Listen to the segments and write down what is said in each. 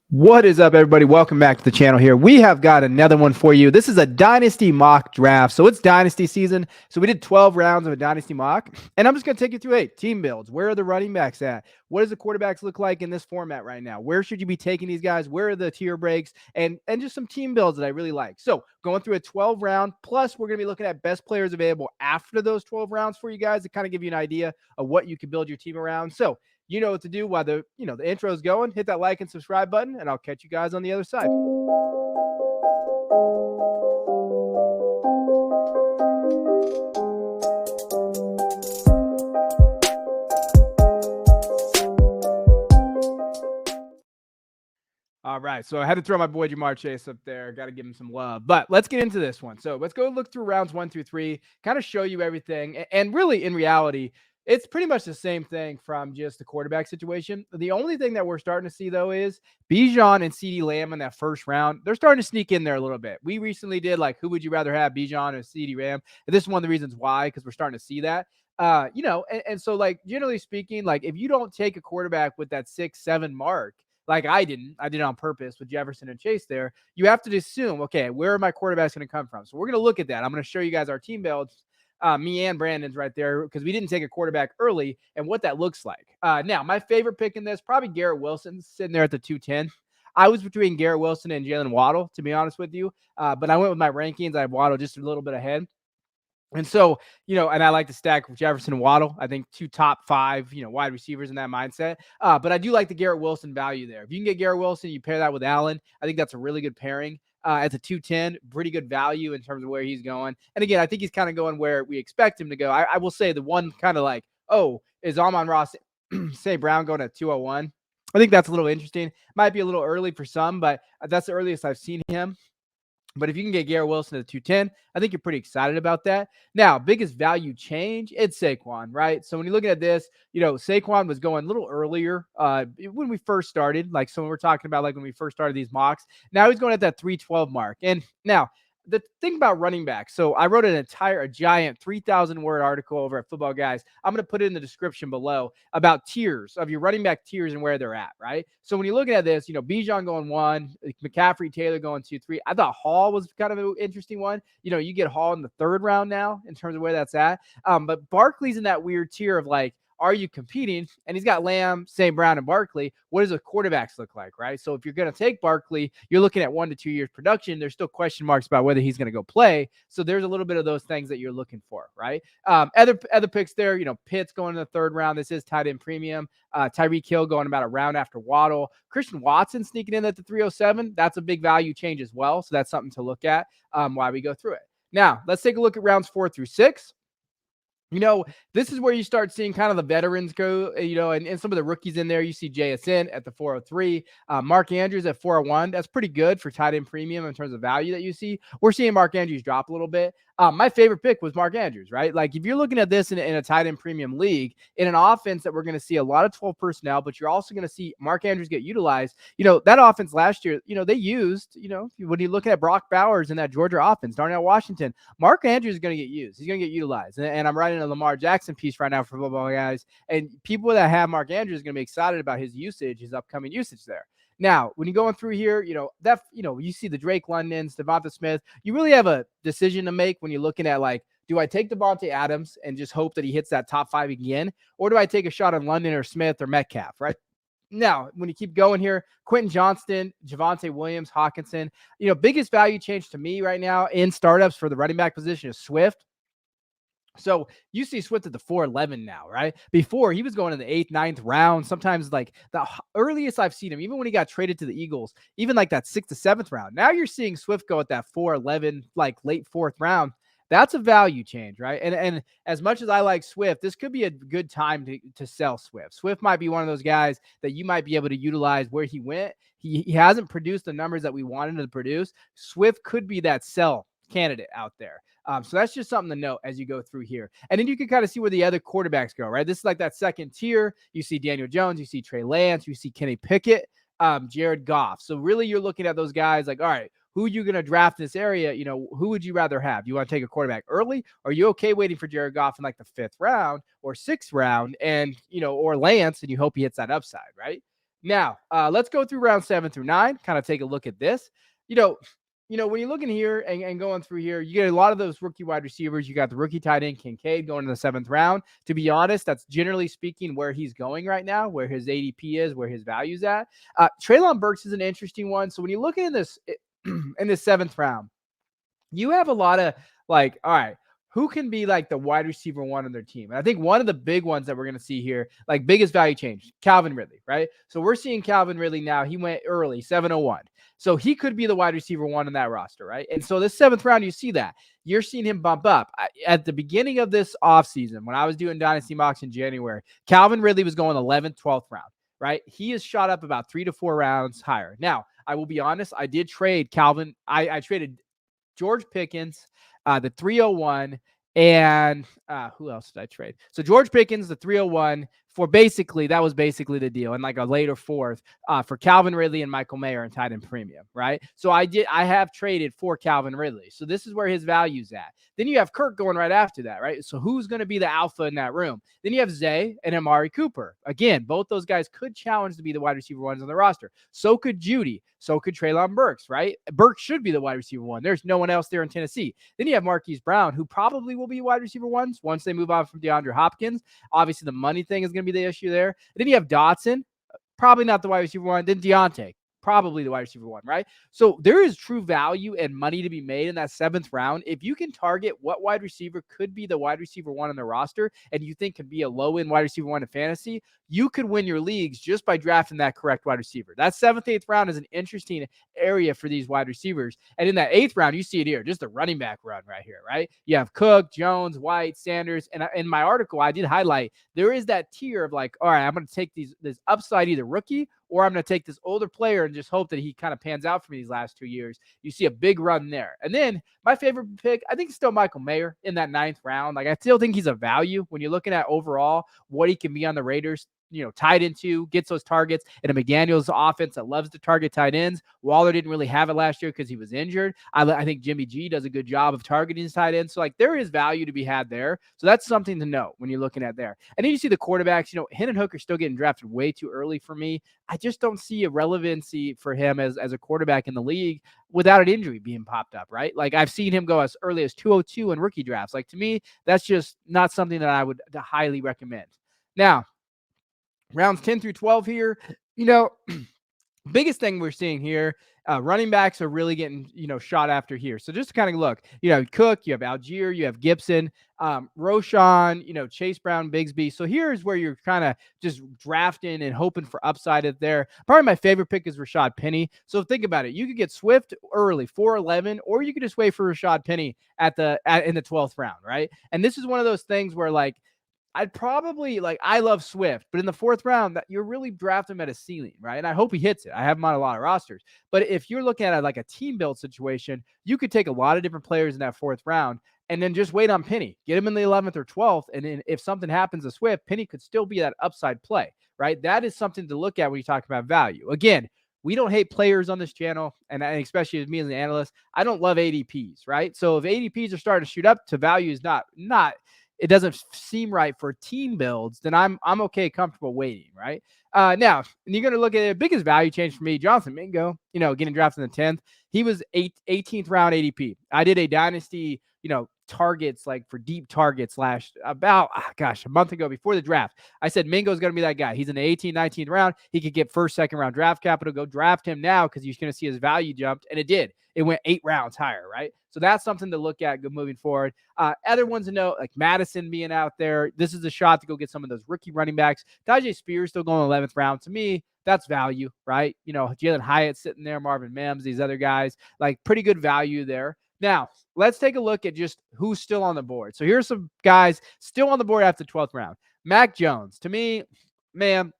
What is up, everybody? Welcome back to the channel here. We have got another one for you. This is a Dynasty mock draft. So it's Dynasty season. So we did 12 rounds of a Dynasty mock. And I'm just going to take you through team builds. Where are the running backs at? What does the quarterbacks look like in this format right now? Where should you be taking these guys? Where are the tier breaks? And just some team builds that I really like. So going through a 12 round, plus we're going to be looking at best players available after those 12 rounds for you guys to kind of give you an idea of what you can build your team around. So you know what to do while the intro is going. Hit that like and subscribe button, and I'll catch you guys on the other side. All right, so I had to throw my boy Jamar Chase up there. Got to give him some love. But let's get into this one. So let's go look through rounds 1 through 3, kind of show you everything. And really, in reality, it's pretty much the same thing from just the quarterback situation. The only thing that we're starting to see, though, is Bijan and CeeDee Lamb in that first round. They're starting to sneak in there a little bit. We recently did, like, who would you rather have, Bijan or CeeDee Lamb? And this is one of the reasons why, because we're starting to see that. And so, like, generally speaking, like, if you don't take a quarterback with that 6-7 mark, like I did it on purpose with Jefferson and Chase there, you have to assume, okay, where are my quarterbacks going to come from? So we're going to look at that. I'm going to show you guys our team builds. Me and Brandon's right there because we didn't take a quarterback early and what that looks like. Now, my favorite pick in this, probably Garrett Wilson sitting there at the 210. I was between Garrett Wilson and Jalen Waddle, to be honest with you. But I went with my rankings. I have Waddle just a little bit ahead. And so, and I like to stack Jefferson and Waddle. I think 2 top 5, wide receivers in that mindset. But I do like the Garrett Wilson value there. If you can get Garrett Wilson, you pair that with Allen. I think that's a really good pairing. At the 210, pretty good value in terms of where he's going. And again, I think he's kind of going where we expect him to go. I will say the one kind of like, is Amon-Ra St. Brown going at 201? I think that's a little interesting. Might be a little early for some, but that's the earliest I've seen him. But if you can get Garrett Wilson at 210, I think you're pretty excited about that. Now, biggest value change, it's Saquon, right? So when you're looking at this, Saquon was going a little earlier when we first started. Like, so when we're talking about like when we first started these mocks, now he's going at that 312 mark. And now, the thing about running backs, so I wrote a giant 3,000 word article over at Football Guys. I'm going to put it in the description below about tiers of your running back tiers and where they're at, right? So when you're looking at this, Bijan going 1, McCaffrey, Taylor going 2, 3. I thought Hall was kind of an interesting one. You get Hall in the 3rd round now in terms of where that's at. But Barkley's in that weird tier of like, are you competing? And he's got Lamb, St. Brown, and Barkley. What does the quarterbacks look like, right? So if you're going to take Barkley, you're looking at 1 to 2 years production. There's still question marks about whether he's going to go play. So there's a little bit of those things that you're looking for, right? Other picks there, Pitts going in the 3rd round. This is tight end premium. Tyreek Hill going about a round after Waddle. Christian Watson sneaking in at the 307. That's a big value change as well. So that's something to look at while we go through it. Now, let's take a look at rounds 4 through 6. This is where you start seeing kind of the veterans go, and some of the rookies in there. You see JSN at the 403, Mark Andrews at 401. That's pretty good for tight end premium in terms of value that you see. We're seeing Mark Andrews drop a little bit. My favorite pick was Mark Andrews, right? Like if you're looking at this in a tight end premium league, in an offense that we're going to see a lot of 12 personnel, but you're also going to see Mark Andrews get utilized. That offense last year, they used, when you look at Brock Bowers in that Georgia offense, Darnell Washington, Mark Andrews is going to get used. He's going to get utilized. And I'm writing a Lamar Jackson piece right now for Football Guys. And people that have Mark Andrews are going to be excited about his usage, his upcoming usage there. Now, when you're going through here, you see the Drake Londons, Devonta Smith. You really have a decision to make when you're looking at like, do I take Devontae Adams and just hope that he hits that top 5 again? Or do I take a shot on London or Smith or Metcalf, right? Now, when you keep going here, Quentin Johnston, Javonte Williams, Hawkinson, biggest value change to me right now in startups for the running back position is Swift. So you see Swift at the 411 now, right? Before he was going in the 8th, 9th round. Sometimes like the earliest I've seen him, even when he got traded to the Eagles, even like that 6th to 7th round. Now you're seeing Swift go at that 411, like late 4th round. That's a value change, right? And as much as I like Swift, this could be a good time to sell Swift. Swift might be one of those guys that you might be able to utilize where he went. He hasn't produced the numbers that we wanted him to produce. Swift could be that sell candidate out there. So that's just something to note as you go through here. And then you can kind of see where the other quarterbacks go, right? This is like that second tier. You see Daniel Jones, you see Trey Lance, you see Kenny Pickett, Jared Goff. So really you're looking at those guys like, all right, who are you going to draft in this area? Who would you rather have? You want to take a quarterback early? Or are you okay waiting for Jared Goff in like the 5th round or 6th round or Lance, and you hope he hits that upside, right? Now, let's go through round 7 through 9, kind of take a look at this. You know, when you look in here and going through here, you get a lot of those rookie wide receivers. You got the rookie tight end Kincaid going in the 7th round. To be honest, that's generally speaking where he's going right now, where his ADP is, where his value's at. Treylon Burks is an interesting one. So when you look at this in the 7th round, you have a lot of like, all right, who can be like the wide receiver one on their team? And I think one of the big ones that we're going to see here, like biggest value change, Calvin Ridley, right? So we're seeing Calvin Ridley now. He went early, 701. So he could be the wide receiver one in that roster, right? And so this 7th round, you see that. You're seeing him bump up. At the beginning of this offseason, when I was doing Dynasty mocks in January, Calvin Ridley was going 11th, 12th round, right? He has shot up about 3 to 4 rounds higher. Now, I will be honest, I did trade Calvin. I traded George Pickens, the 301, and who else did I trade? So George Pickens, the 301, for basically, that was basically the deal, and like a later 4th for Calvin Ridley and Michael Mayer and tight end premium, right? So I have traded for Calvin Ridley. So this is where his value's at. Then you have Kirk going right after that, right? So who's going to be the alpha in that room? Then you have Zay and Amari Cooper. Again, both those guys could challenge to be the wide receiver ones on the roster. So could Judy. So could Treylon Burks, right? Burks should be the wide receiver one. There's no one else there in Tennessee. Then you have Marquise Brown, who probably will be wide receiver ones once they move on from DeAndre Hopkins. Obviously, the money thing is going to be the issue there. And then you have Dotson, probably not the wide receiver one. Then Deontay, probably the wide receiver one, right? So there is true value and money to be made in that 7th round. If you can target what wide receiver could be the wide receiver one on the roster and you think could be a low end wide receiver one in fantasy, you could win your leagues just by drafting that correct wide receiver. That 7th, 8th round is an interesting area for these wide receivers. And in that 8th round, you see it here, just a running back run right here, right? You have Cook, Jones, White, Sanders. And in my article, I did highlight there is that tier of like, all right, I'm going to take this upside either rookie or I'm going to take this older player and just hope that he kind of pans out for me these last 2 years. You see a big run there. And then my favorite pick, I think, is still Michael Mayer in that 9th round. Like, I still think he's a value when you're looking at overall what he can be on the Raiders. Tied into, gets those targets in a McDaniels offense that loves to target tight ends. Waller didn't really have it last year because he was injured. I think Jimmy G does a good job of targeting his tight ends. So, like, there is value to be had there. So that's something to note when you're looking at there. And then you see the quarterbacks, Hendon Hooker still getting drafted way too early for me. I just don't see a relevancy for him as a quarterback in the league without an injury being popped up, right? Like, I've seen him go as early as 202 in rookie drafts. Like, to me, that's just not something that I would highly recommend. Now, rounds 10 through 12 here, biggest thing we're seeing here, running backs are really getting, shot after here. So just to kind of look, you have Cook, you have Algier, you have Gibson, Roshan, Chase Brown, Bigsby. So here's where you're kind of just drafting and hoping for upside at there. Probably my favorite pick is Rashad Penny. So think about it. You could get Swift early, 411, or you could just wait for Rashad Penny in the 12th round, right? And this is one of those things where, like, I'd probably I love Swift, but in the 4th round, that you're really drafting him at a ceiling, right? And I hope he hits it. I have him on a lot of rosters. But if you're looking at it like a team build situation, you could take a lot of different players in that 4th round and then just wait on Penny. Get him in the 11th or 12th. And then if something happens to Swift, Penny could still be that upside play, right? That is something to look at when you talk about value. Again, we don't hate players on this channel, and especially as me as an analyst, I don't love ADPs, right? So if ADPs are starting to shoot up to values, not it doesn't seem right for team builds, then I'm okay, comfortable waiting, right? Now, you're going to look at the biggest value change for me, Jonathan Mingo, getting drafted in the 10th. He was 18th round ADP. I did a Dynasty, targets, like for deep targets about, a month ago before the draft. I said Mingo's going to be that guy. He's in the 18th, 19th round. He could get first, second round draft capital. Go draft him now because you're going to see his value jumped. And it did. It went 8 rounds higher, right? So that's something to look at moving forward. Other ones to note, like Madison being out there. This is a shot to go get some of those rookie running backs. Tajay Spears still going 11th round. To me, that's value, right? Jalen Hyatt sitting there, Marvin Mims, these other guys, like pretty good value there. Now, let's take a look at just who's still on the board. So here's some guys still on the board after the 12th round. Mac Jones, to me, man,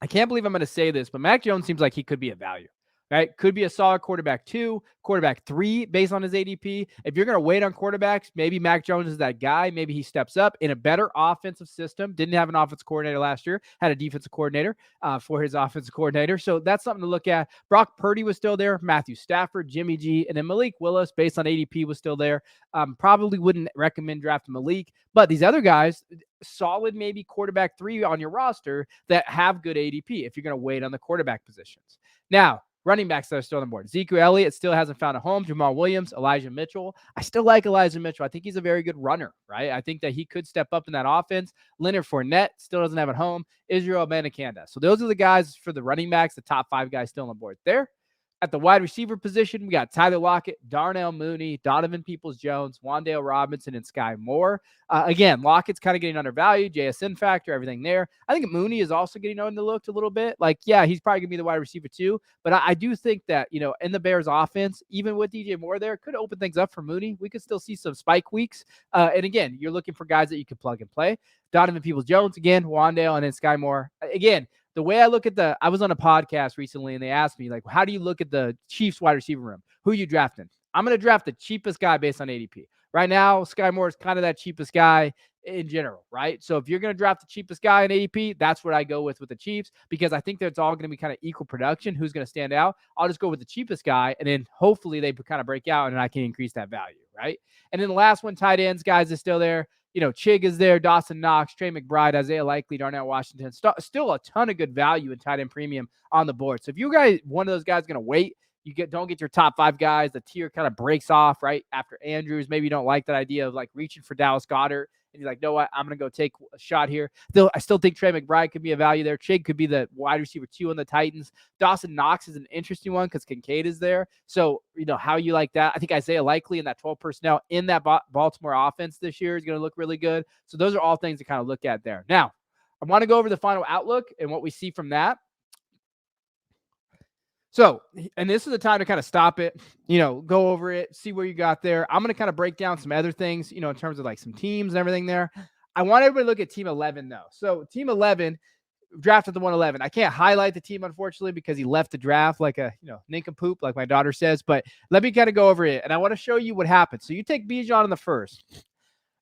I can't believe I'm going to say this, but Mac Jones seems like he could be a value. right? Could be a solid quarterback 2, quarterback 3 based on his ADP. If you're going to wait on quarterbacks, maybe Mac Jones is that guy. Maybe he steps up in a better offensive system. Didn't have an offensive coordinator last year, had a defensive coordinator for his offensive coordinator. So that's something to look at. Brock Purdy was still there, Matthew Stafford, Jimmy G, and then Malik Willis, based on ADP, was still there. Probably wouldn't recommend drafting Malik, but these other guys, solid maybe quarterback 3 on your roster that have good ADP if you're going to wait on the quarterback positions. Now, running backs that are still on the board. Zeke Elliott still hasn't found a home. Jamal Williams, Elijah Mitchell. I still like Elijah Mitchell. I think he's a very good runner, right? I think that he could step up in that offense. Leonard Fournette still doesn't have a home. Israel Abanikanda. So those are the guys for the running backs, the top 5 guys still on the board there. At the wide receiver position, we got Tyler Lockett, Darnell Mooney, Donovan Peoples-Jones, Wan'Dale Robinson, and Sky Moore. Again, Lockett's kind of getting undervalued, JSN factor, everything there. I think Mooney is also getting underlooked a little bit. Like, yeah, he's probably going to be the wide receiver too, but I do think that, in the Bears offense, even with DJ Moore there, could open things up for Mooney. We could still see some spike weeks. And again, you're looking for guys that you can plug and play. Donovan Peoples-Jones, again, Wan'Dale, and then Sky Moore. Again, the way I look at I was on a podcast recently and they asked me, like, how do you look at the Chiefs wide receiver room? Who are you drafting? I'm going to draft the cheapest guy based on ADP. Right now, Sky Moore is kind of that cheapest guy in general, right? So if you're going to draft the cheapest guy in ADP, that's what I go with the Chiefs, because I think that it's all going to be kind of equal production. Who's going to stand out? I'll just go with the cheapest guy, and then hopefully they kind of break out and I can increase that value, right? And then the last one, tight ends, guys, is still there. Chig is there, Dawson Knox, Trey McBride, Isaiah Likely, Darnell Washington. Still a ton of good value in tight end premium on the board. So if you guys, one of those guys going to wait, don't get your top 5 guys. The tier kind of breaks off right after Andrews. Maybe you don't like that idea of like reaching for Dallas Goedert. And you're like, no, what? I'm going to go take a shot here. I still think Trey McBride could be a value there. Chig could be the wide receiver 2 on the Titans. Dawson Knox is an interesting one because Kincaid is there. So, how you like that. I think Isaiah Likely in that 12 personnel in that Baltimore offense this year is going to look really good. So those are all things to kind of look at there. Now, I want to go over the final outlook and what we see from that. So, and this is the time to kind of stop it, go over it, see where you got there. I'm going to kind of break down some other things, in terms of like some teams and everything there. I want everybody to look at team 11 though. So team 11 drafted the 111. I can't highlight the team, unfortunately, because he left the draft like a, nincompoop, like my daughter says, but let me kind of go over it. And I want to show you what happened. So you take Bijan in the first,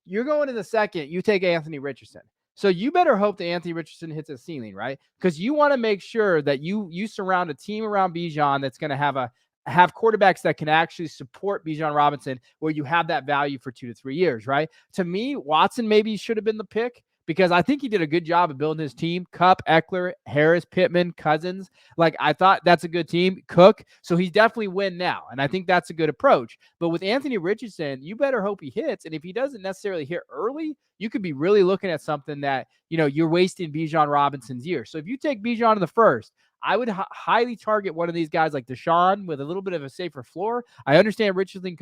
you're going in the second, you take Anthony Richardson. So you better hope that Anthony Richardson hits a ceiling, right? Because you want to make sure that you surround a team around Bijan that's going to have quarterbacks that can actually support Bijan Robinson, where you have that value for 2 to 3 years, right? To me, Watson maybe should have been the pick, because I think he did a good job of building his team. Kupp, Eckler, Harris, Pittman, Cousins. Like, I thought that's a good team. Cook. So he's definitely win now. And I think that's a good approach. But with Anthony Richardson, you better hope he hits. And if he doesn't necessarily hit early, you could be really looking at something that, you're wasting Bijan Robinson's year. So if you take Bijan in the first, I would highly target one of these guys like Deshaun with a little bit of a safer floor. I understand Richardson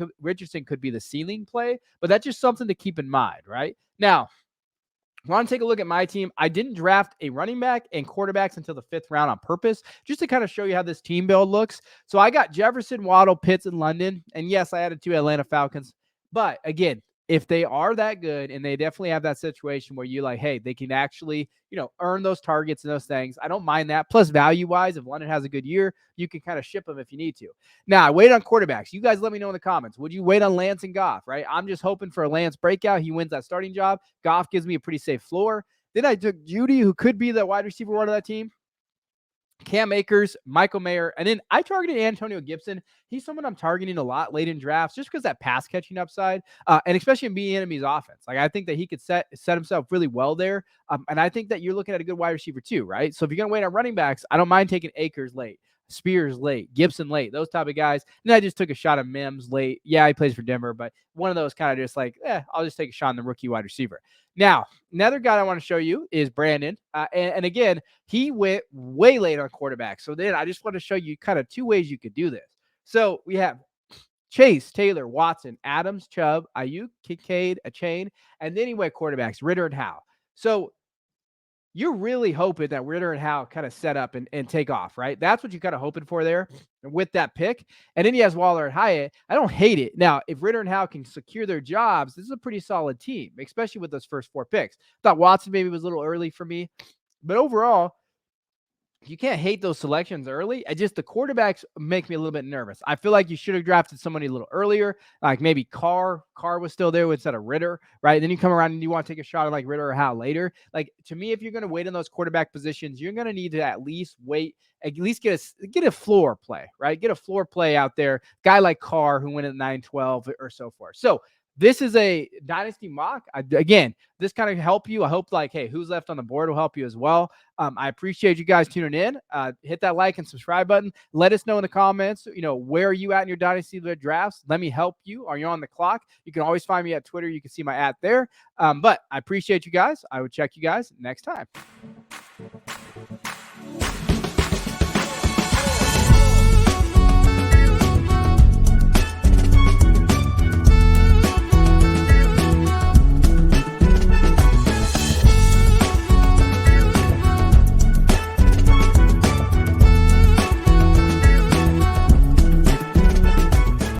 could be the ceiling play, but that's just something to keep in mind, right? Now, I want to take a look at my team. I didn't draft a running back and quarterbacks until the 5th round on purpose, just to kind of show you how this team build looks. So I got Jefferson, Waddle, Pitts, and London. And yes, I added 2 Atlanta Falcons. But again, if they are that good and they definitely have that situation where you like, hey, they can actually, earn those targets and those things, I don't mind that. Plus value-wise, if London has a good year, you can kind of ship them if you need to. Now, I wait on quarterbacks. You guys let me know in the comments. Would you wait on Lance and Goff, right? I'm just hoping for a Lance breakout. He wins that starting job. Goff gives me a pretty safe floor. Then I took Judy, who could be the wide receiver one of that team. Cam Akers, Michael Mayer, and then I targeted Antonio Gibson. He's someone I'm targeting a lot late in drafts just because that pass catching upside, and especially in Bieniemy's offense. Like, I think that he could set himself really well there, and I think that you're looking at a good wide receiver too, right? So if you're going to wait on running backs, I don't mind taking Akers late, Spears late, Gibson late, those type of guys. And I just took a shot of Mims late. Yeah, he plays for Denver, but one of those kind of just like, I'll just take a shot on the rookie wide receiver. Now, another guy I want to show you is Brandon. And again, he went way late on quarterback. So then I just want to show you kind of 2 ways you could do this. So we have Chase, Taylor, Watson, Adams, Chubb, Ayuk, Kincaid, Achane, and then he went quarterbacks, Ritter and Howe. So you're really hoping that Ritter and Howe kind of set up and take off, right? That's what you're kind of hoping for there with that pick. And then he has Waller and Hyatt. I don't hate it. Now, if Ritter and Howe can secure their jobs, this is a pretty solid team, especially with those first 4 picks. Thought Watson maybe was a little early for me. But overall, you can't hate those selections early. I just, the quarterbacks make me a little bit nervous. I feel like you should have drafted somebody a little earlier, like maybe Carr. Carr was still there instead of Ritter, right? Then you come around and you want to take a shot at like Ritter or Hal later. Like, to me, if you're going to wait in those quarterback positions, you're going to need to at least wait, at least get a floor play, right? Get a floor play out there. Guy like Carr who went at 9-12 or so forth. So this is a dynasty mock. Again, this kind of help you. I hope like, hey, who's left on the board will help you as well. I appreciate you guys tuning in. Hit that like and subscribe button. Let us know in the comments, where are you at in your dynasty drafts? Let me help you. Are you on the clock? You can always find me at Twitter. You can see my @ there. But I appreciate you guys. I will check you guys next time.